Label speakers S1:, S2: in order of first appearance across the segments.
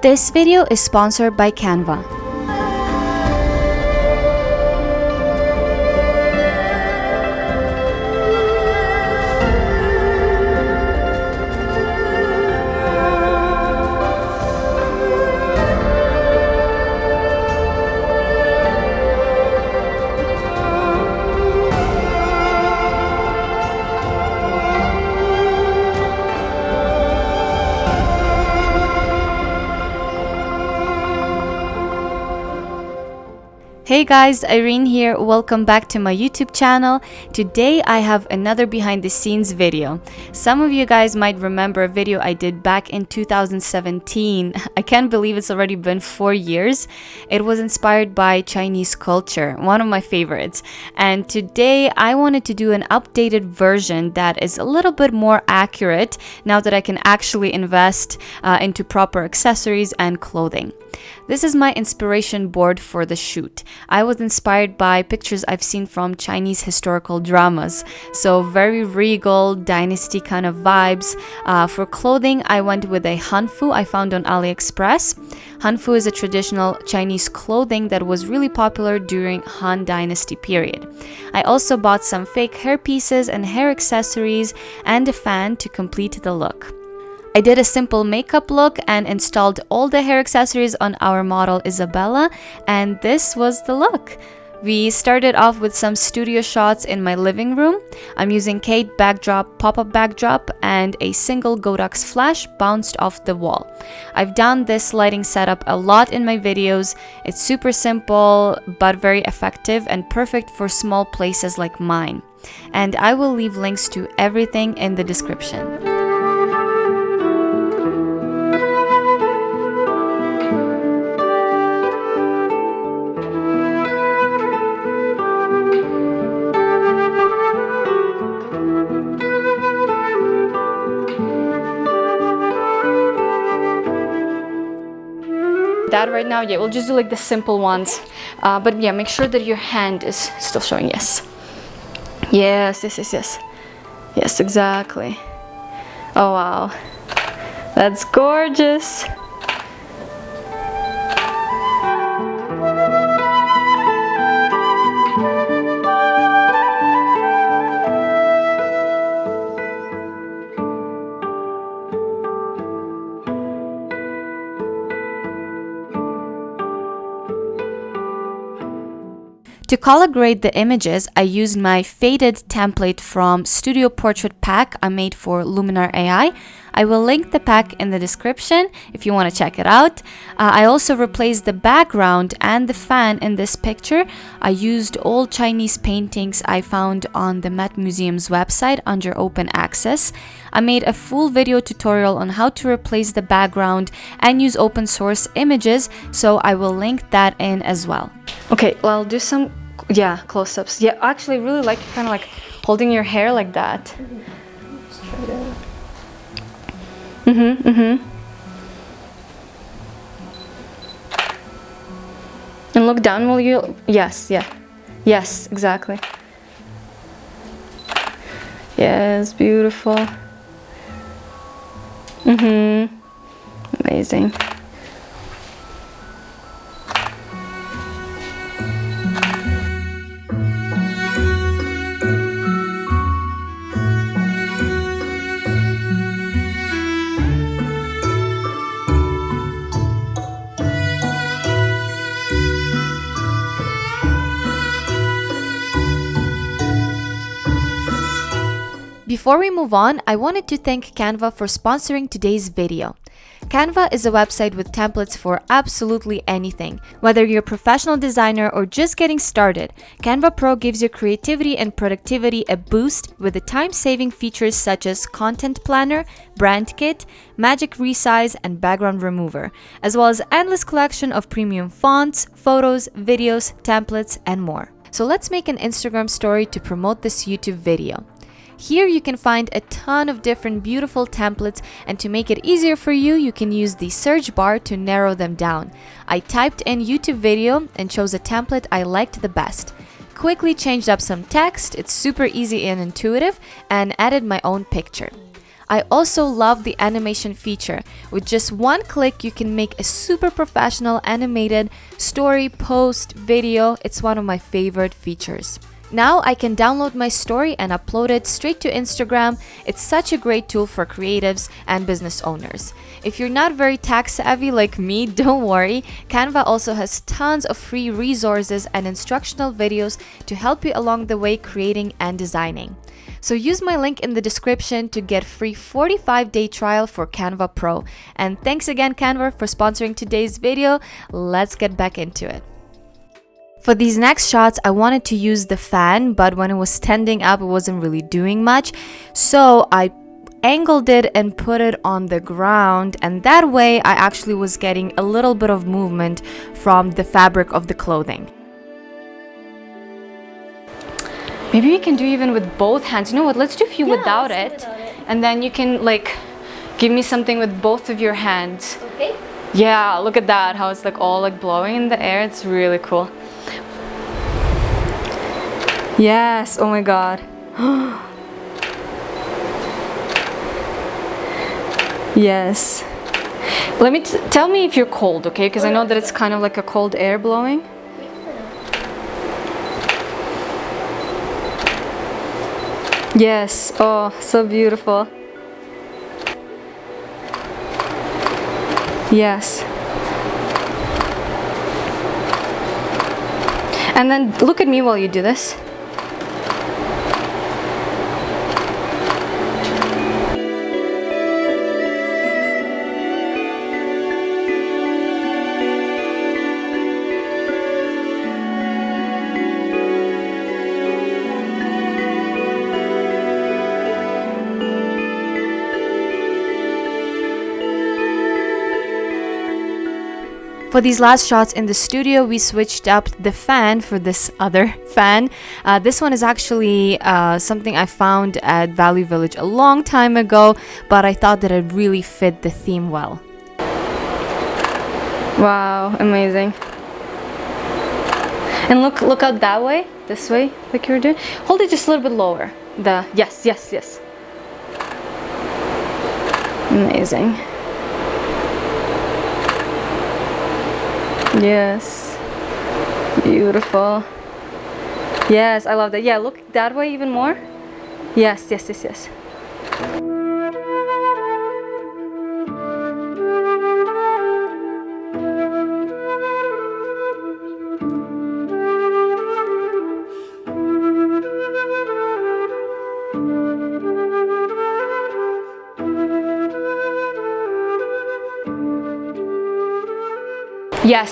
S1: This video is sponsored by Canva. Hey guys, Irene here. Welcome back to my YouTube channel. Today I have another behind the scenes video. Some of you guys might remember a video I did back in 2017. I can't believe it's already been 4 years. It was inspired by Chinese culture, one of my favorites. And today I wanted to do an updated version that is a little bit more accurate now that I can actually invest into proper accessories and clothing. This is my inspiration board for the shoot. I was inspired by pictures I've seen from Chinese historical dramas, so very regal, dynasty kind of vibes. For clothing, I went with a hanfu I found on AliExpress. Hanfu is a traditional Chinese clothing that was really popular during Han Dynasty period. I also bought some fake hair pieces and hair accessories and a fan to complete the look. I did a simple makeup look and installed all the hair accessories on our model Isabella, and this was the look. We started off with some studio shots in my living room. I'm using Kate backdrop, pop-up backdrop, and a single Godox flash bounced off the wall. I've done this lighting setup a lot in my videos. It's super simple, but very effective and perfect for small places like mine. And I will leave links to everything in the description. That right now, yeah, we'll just do like the simple ones, but yeah, make sure that your hand is still showing. Yes, yes, exactly. Oh wow, that's gorgeous. To color grade the images, I used my faded template from Studio Portrait Pack I made for Luminar AI. I will link the pack in the description if you want to check it out. I also replaced the background and the fan in this picture. I used old Chinese paintings I found on the Met Museum's website under open access. I made a full video tutorial on how to replace the background and use open source images, so I will link that in as well. Okay, well, I'll do some, close-ups. Yeah, actually, I really like kind of like holding your hair like that. And look down while you, yes, exactly. Yes, beautiful. Amazing. Before we move on, I wanted to thank Canva for sponsoring today's video. Canva is a website with templates for absolutely anything. Whether you're a professional designer or just getting started, Canva Pro gives your creativity and productivity a boost with the time-saving features such as Content Planner, Brand Kit, Magic Resize, and Background Remover, as well as endless collection of premium fonts, photos, videos, templates, and more. So let's make an Instagram story to promote this YouTube video. Here you can find a ton of different beautiful templates, and to make it easier for you, you can use the search bar to narrow them down. I typed in YouTube video and chose a template I liked the best. Quickly changed up some text, it's super easy and intuitive, and added my own picture. I also love the animation feature. With just one click, you can make a super professional animated story, post, video. It's one of my favorite features. Now I can download my story and upload it straight to Instagram. It's such a great tool for creatives and business owners. If you're not very tech savvy like me, don't worry. Canva also has tons of free resources and instructional videos to help you along the way creating and designing. So use my link in the description to get free 45-day trial for Canva Pro. And thanks again, Canva, for sponsoring today's video. Let's get back into it. For these next shots, I wanted to use the fan, but when it was standing up, it wasn't really doing much. So I angled it and put it on the ground, and that way I actually was getting a little bit of movement from the fabric of the clothing. Maybe we can do even with both hands. You know what? Let's do a few without it. And then you can like give me something with both of your hands.
S2: Okay.
S1: Yeah, look at that, how it's like all like blowing in the air. It's really cool. Yes, oh my god. Yes. Let me tell me if you're cold, okay? Because I know that it's kind of like a cold air blowing. Yes, oh, so beautiful. Yes. And then look at me while you do this. For these last shots in the studio, we switched up the fan for this other fan. This one is actually something I found at Value Village a long time ago, but I thought that it really fit the theme well. Wow, amazing. And look out that way, this way, like you were doing. Hold it just a little bit lower. Yes. Amazing. Yes, beautiful. Yes, I love that. Yeah, look that way even more. Yes.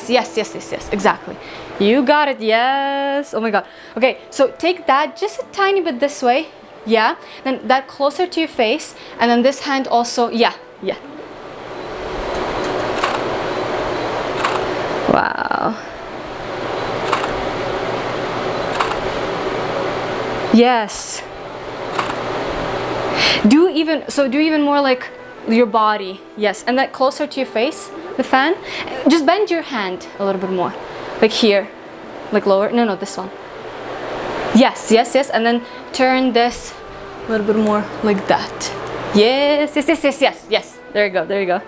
S1: Yes, exactly. You got it, yes. Oh my god. Okay, so take that just a tiny bit this way. Yeah. Then that closer to your face. And then this hand also, yeah. Wow. Yes. Do even more like your body. Yes. And that closer to your face. The fan, just bend your hand a little bit more, like here, like lower. No, this one. Yes, and then turn this a little bit more like that. Yes. There you go.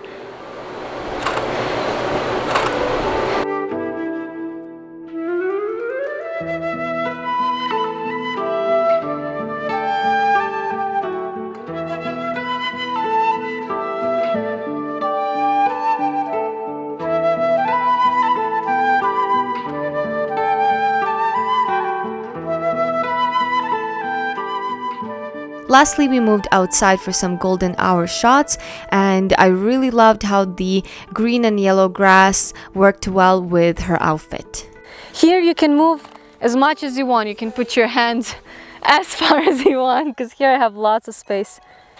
S1: Lastly, we moved outside for some golden hour shots, and I really loved how the green and yellow grass worked well with her outfit. Here you can move as much as you want. You can put your hands as far as you want, because here I have lots of space.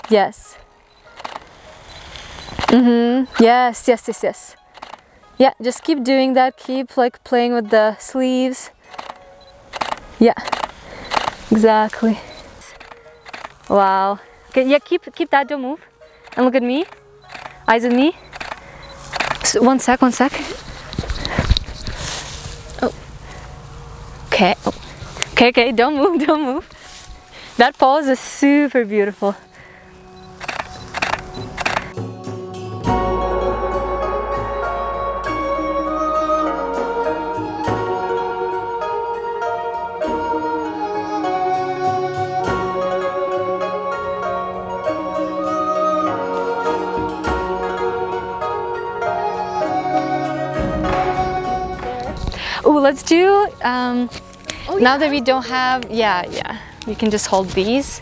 S1: Yes. Yes. Yeah, just keep doing that. Keep like playing with the sleeves. Yeah, exactly. Wow. Okay, yeah, keep that, don't move. And look at me. Eyes on me. So, one sec. Oh. Okay. Oh. Okay, don't move. That pose is super beautiful. Oh, let's do, now that we don't have, yeah, you can just hold these.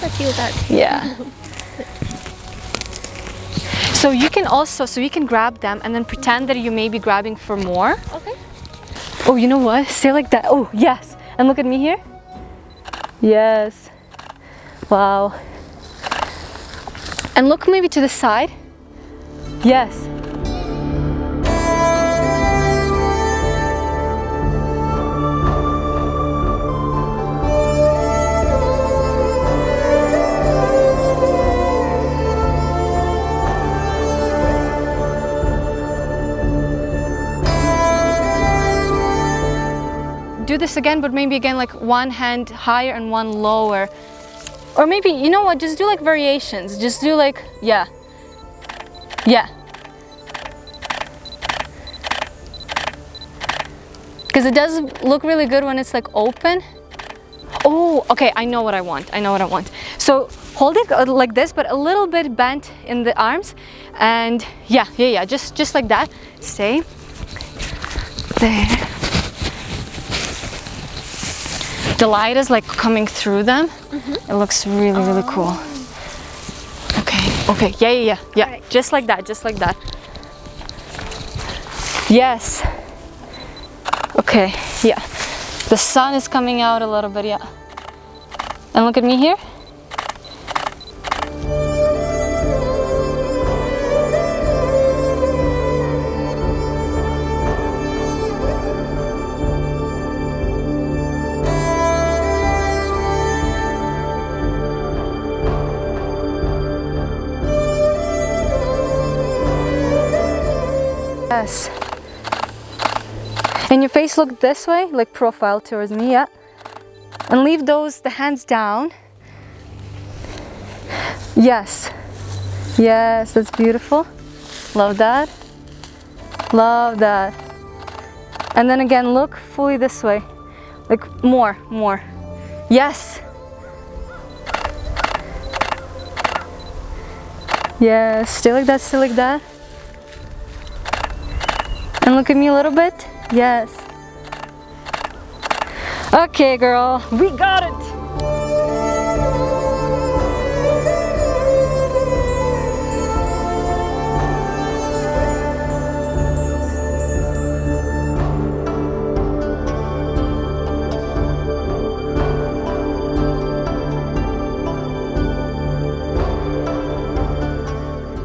S2: I feel that.
S1: Yeah. So you can also, you can grab them and then pretend that you may be grabbing for more.
S2: Okay.
S1: Oh, you know what? Stay like that. Oh, yes. And look at me here. Yes. Wow. And look maybe to the side. Yes. Do this again, but maybe again like one hand higher and one lower. Or maybe, you know what, just do like variations. Just do like, yeah. Because it does look really good when it's like open. Oh, okay, I know what I want. So hold it like this, but a little bit bent in the arms. And yeah, just like that. Stay. There. The light is like coming through them. It looks really, really cool. Okay, yeah. Right. Just like that. Yes. Okay, yeah. The sun is coming out a little bit, yeah. And look at me here. Yes. And your face look this way, like profile towards me, yeah. And leave the hands down. Yes. Yes, that's beautiful. Love that. And then again, look fully this way. Like more. Yes. Yes, stay like that. And look at me a little bit. Yes. Okay, girl, we got it.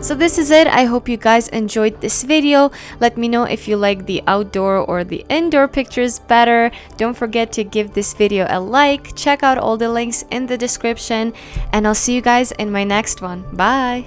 S1: So this is it. I hope you guys enjoyed this video. Let me know if you like the outdoor or the indoor pictures better. Don't forget to give this video a like. Check out all the links in the description, and I'll see you guys in my next one. Bye.